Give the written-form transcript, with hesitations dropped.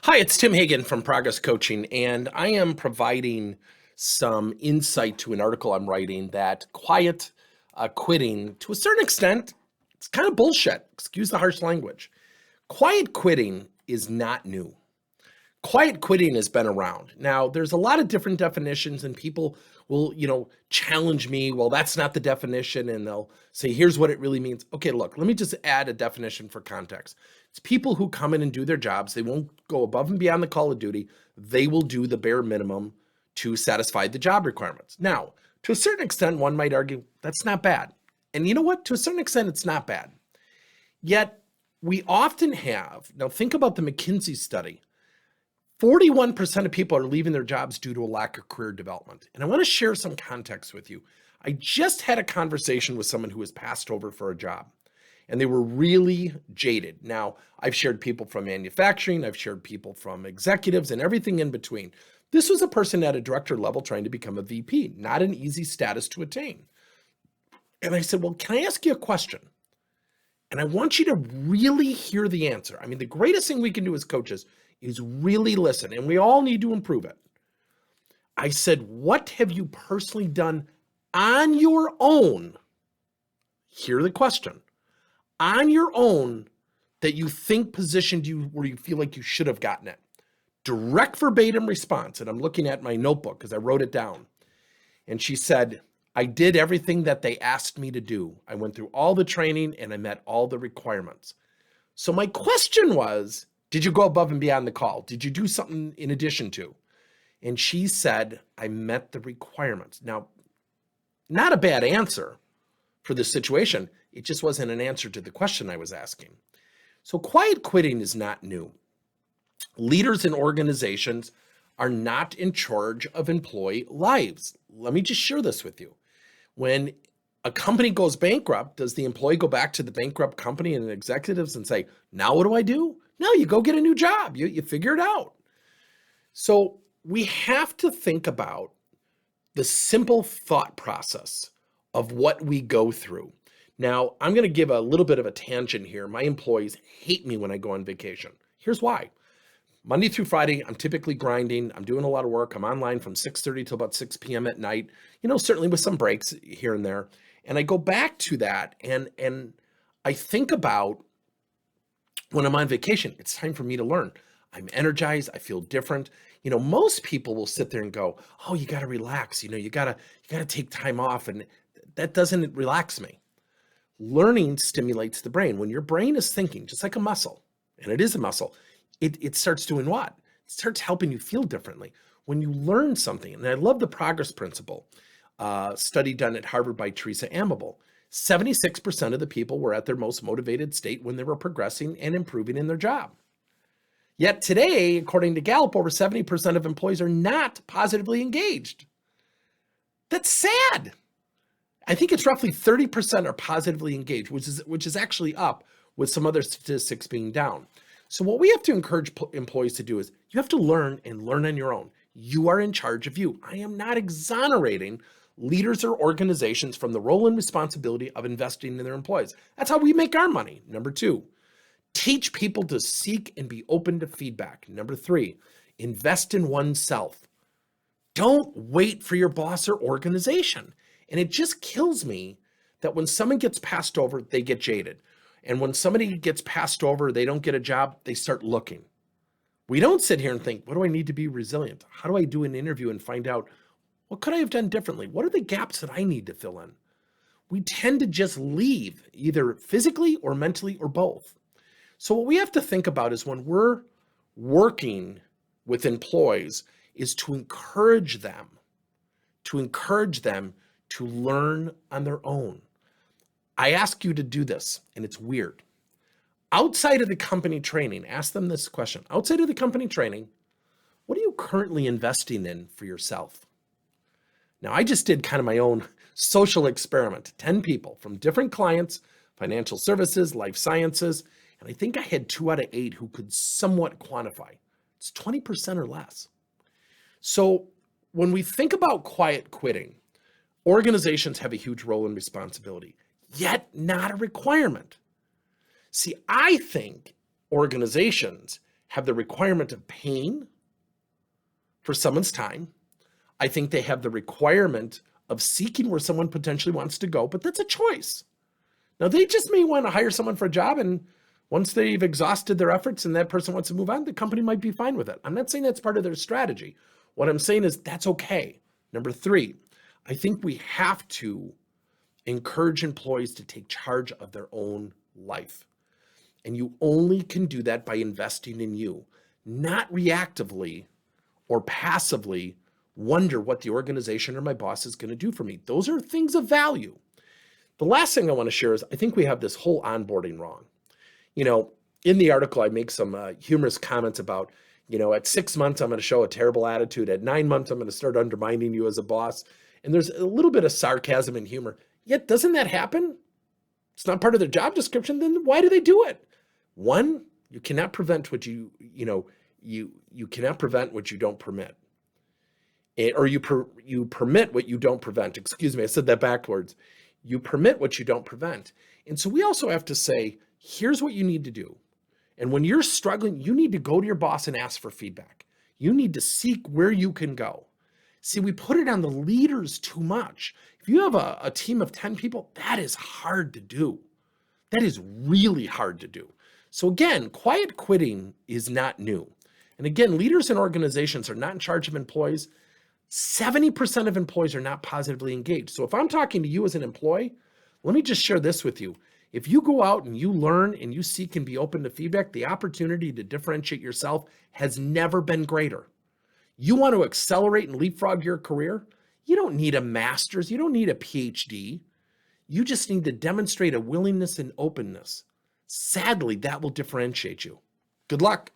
Hi, it's Tim Hagen from Progress Coaching, and I am providing some insight to an article I'm writing that quiet quitting, to a certain extent, it's kind of bullshit. Excuse the harsh language. Quiet quitting is not new. Quiet quitting has been around. Now, there's a lot of different definitions, and people will, challenge me. Well, that's not the definition, and they'll say, here's what it really means. Okay, look, let me just add a definition for context. It's people who come in and do their jobs. They won't go above and beyond the call of duty. They will do the bare minimum to satisfy the job requirements. Now, to a certain extent, one might argue that's not bad. And you know what? To a certain extent, it's not bad. Yet, we often have, now think about the McKinsey study. 41% of people are leaving their jobs due to a lack of career development. And I want to share some context with you. I just had a conversation with someone who was passed over for a job, and they were really jaded. Now, I've shared people from manufacturing, I've shared people from executives, and everything in between. This was a person at a director level trying to become a VP, not an easy status to attain. And I said, well, can I ask you a question? And I want you to really hear the answer. I mean, the greatest thing we can do as coaches is really listen, and we all need to improve it. I said, what have you personally done on your own? Hear the question. On your own that you think positioned you where you feel like you should have gotten it. Direct verbatim response. And I'm looking at my notebook because I wrote it down. And she said, I did everything that they asked me to do. I went through all the training and I met all the requirements. So my question was, did you go above and beyond the call? Did you do something in addition to? And she said, I met the requirements. Now, not a bad answer for this situation. It just wasn't an answer to the question I was asking. So quiet quitting is not new. Leaders in organizations are not in charge of employee lives. Let me just share this with you. When a company goes bankrupt, does the employee go back to the bankrupt company and the executives and say, now what do I do? No, you go get a new job. You figure it out. So we have to think about the simple thought process of what we go through. Now, I'm going to give a little bit of a tangent here. My employees hate me when I go on vacation. Here's why. Monday through Friday, I'm typically grinding. I'm doing a lot of work. I'm online from 6:30 till about 6 p.m. at night, certainly with some breaks here and there. And I go back to that and I think about when I'm on vacation, it's time for me to learn. I'm energized. I feel different. Most people will sit there and go, oh, you got to relax. You got to take time off. And that doesn't relax me. Learning stimulates the brain. When your brain is thinking, just like a muscle, and it is a muscle, it starts doing what? It starts helping you feel differently. When you learn something, and I love the progress principle, study done at Harvard by Teresa Amable, 76% of the people were at their most motivated state when they were progressing and improving in their job. Yet today, according to Gallup, over 70% of employees are not positively engaged. That's sad. I think it's roughly 30% are positively engaged, which is actually up with some other statistics being down. So what we have to encourage employees to do is you have to learn and learn on your own. You are in charge of you. I am not exonerating leaders or organizations from the role and responsibility of investing in their employees. That's how we make our money. Number 2, teach people to seek and be open to feedback. Number 3, invest in oneself. Don't wait for your boss or organization. And it just kills me that when someone gets passed over, they get jaded. And when somebody gets passed over, they don't get a job, they start looking. We don't sit here and think, what do I need to be resilient? How do I do an interview and find out, what could I have done differently? What are the gaps that I need to fill in? We tend to just leave, either physically or mentally or both. So what we have to think about is when we're working with employees is to encourage them to learn on their own. I ask you to do this, and it's weird. Outside of the company training, ask them this question. Outside of the company training, what are you currently investing in for yourself? Now, I just did kind of my own social experiment, 10 people from different clients, financial services, life sciences, and I think I had 2 out of 8 who could somewhat quantify. It's 20% or less. So when we think about quiet quitting, organizations have a huge role and responsibility, yet not a requirement. See, I think organizations have the requirement of paying for someone's time. I think they have the requirement of seeking where someone potentially wants to go, but that's a choice. Now, they just may want to hire someone for a job, and once they've exhausted their efforts and that person wants to move on, the company might be fine with it. I'm not saying that's part of their strategy. What I'm saying is that's okay. Number three, I think we have to encourage employees to take charge of their own life. And you only can do that by investing in you, not reactively or passively wonder what the organization or my boss is going to do for me. Those are things of value. The last thing I want to share is I think we have this whole onboarding wrong. In the article, I make some humorous comments about, at 6 months, I'm going to show a terrible attitude. At 9 months, I'm going to start undermining you as a boss. And there's a little bit of sarcasm and humor. Yet, doesn't that happen? It's not part of their job description. Then why do they do it? One, you cannot prevent what you cannot prevent what you don't permit. Or you permit what you don't prevent. Excuse me, I said that backwards. You permit what you don't prevent. And so we also have to say, here's what you need to do. And when you're struggling, you need to go to your boss and ask for feedback. You need to seek where you can go. See, we put it on the leaders too much. If you have a team of 10 people, that is hard to do. That is really hard to do. So again, quiet quitting is not new. And again, leaders and organizations are not in charge of employees. 70% of employees are not positively engaged. So if I'm talking to you as an employee, let me just share this with you. If you go out and you learn and you seek and be open to feedback, the opportunity to differentiate yourself has never been greater. You want to accelerate and leapfrog your career? You don't need a master's. You don't need a PhD. You just need to demonstrate a willingness and openness. Sadly, that will differentiate you. Good luck.